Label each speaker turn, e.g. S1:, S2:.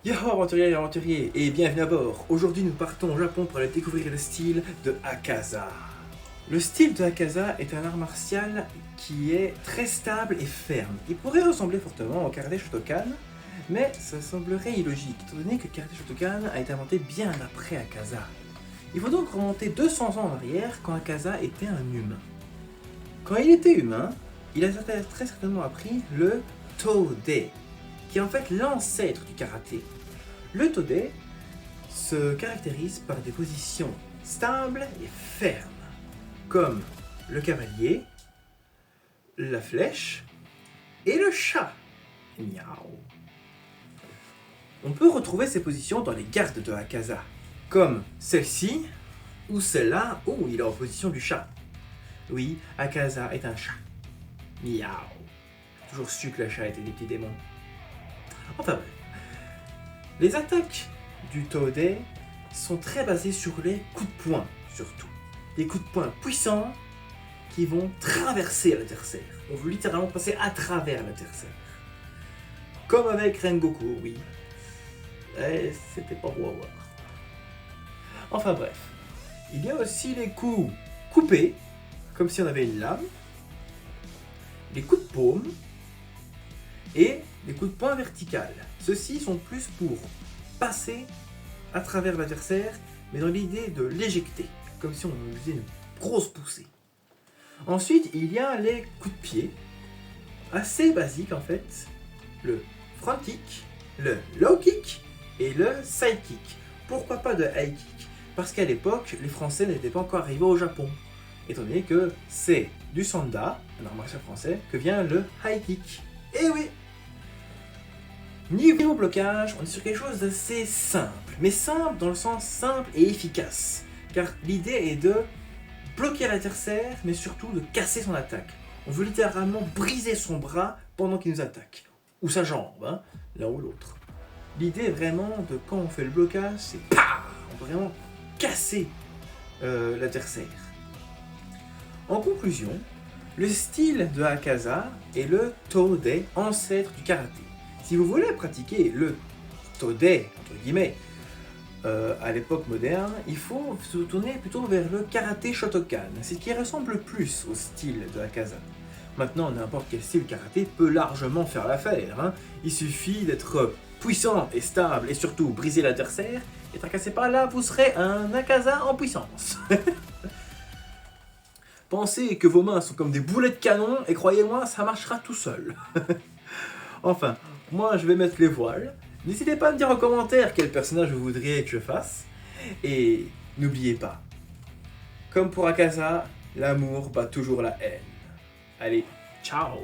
S1: Yo aventuriers et aventuriers, et bienvenue à bord. Aujourd'hui nous partons au Japon pour aller découvrir le style de Hakaza. Le style de Hakaza est un art martial qui est très stable et ferme. Il pourrait ressembler fortement au karaté Shotokan, mais ça semblerait illogique, étant donné que le karaté Shotokan a été inventé bien après Hakaza. Il faut donc remonter 200 ans en arrière quand Hakaza était un humain. Quand il était humain, il a très certainement appris le Tode, qui est en fait l'ancêtre du karaté. Le Tode se caractérise par des positions stables et fermes, comme le cavalier, la flèche et le chat. Miaou. On peut retrouver ces positions dans les gardes de Hakaza, comme celle-ci ou celle-là où il est en position du chat. Oui, Hakaza est un chat. Miaou. Toujours su que le chat était des petits démons. Enfin bref. Les attaques du Tode sont très basées sur les coups de poing, surtout. Des coups de poing puissants qui vont traverser l'adversaire. On veut littéralement passer à travers l'adversaire. Comme avec Rengoku, oui. Et c'était pas beau à voir. Enfin bref. Il y a aussi les coups coupés, comme si on avait une lame. Les coups de paume et les coups de poing verticales. Ceux-ci sont plus pour passer à travers l'adversaire, mais dans l'idée de l'éjecter, comme si on faisait une grosse poussée. Ensuite, il y a les coups de pied, assez basiques en fait, le front kick, le low kick et le side kick. Pourquoi pas de high kick? Parce qu'à l'époque, les Français n'étaient pas encore arrivés au Japon, étant donné que c'est du sanda, un art martial français, que vient le high kick. Et oui! Niveau blocage, on est sur quelque chose d'assez simple, mais simple dans le sens simple et efficace, car l'idée est de bloquer l'adversaire, mais surtout de casser son attaque. On veut littéralement briser son bras pendant qu'il nous attaque, ou sa jambe, hein, l'un ou l'autre. L'idée vraiment de quand on fait le blocage, c'est PAH! On peut vraiment casser l'adversaire. En conclusion, le style de Hakaza est le Tode, ancêtre du karaté. Si vous voulez pratiquer le Tode, entre guillemets, à l'époque moderne, il faut se tourner plutôt vers le karaté Shotokan, c'est ce qui ressemble le plus au style de Hakaza. Maintenant, n'importe quel style karaté peut largement faire l'affaire, hein. Il suffit d'être puissant et stable et surtout briser l'adversaire, et tracassez pas là, vous serez un Hakaza en puissance. Pensez que vos mains sont comme des boulets de canon, et croyez-moi, ça marchera tout seul. Enfin, moi je vais mettre les voiles. N'hésitez pas à me dire en commentaire quel personnage vous voudriez que je fasse. Et n'oubliez pas, comme pour Hakaza, l'amour bat toujours la haine. Allez, ciao!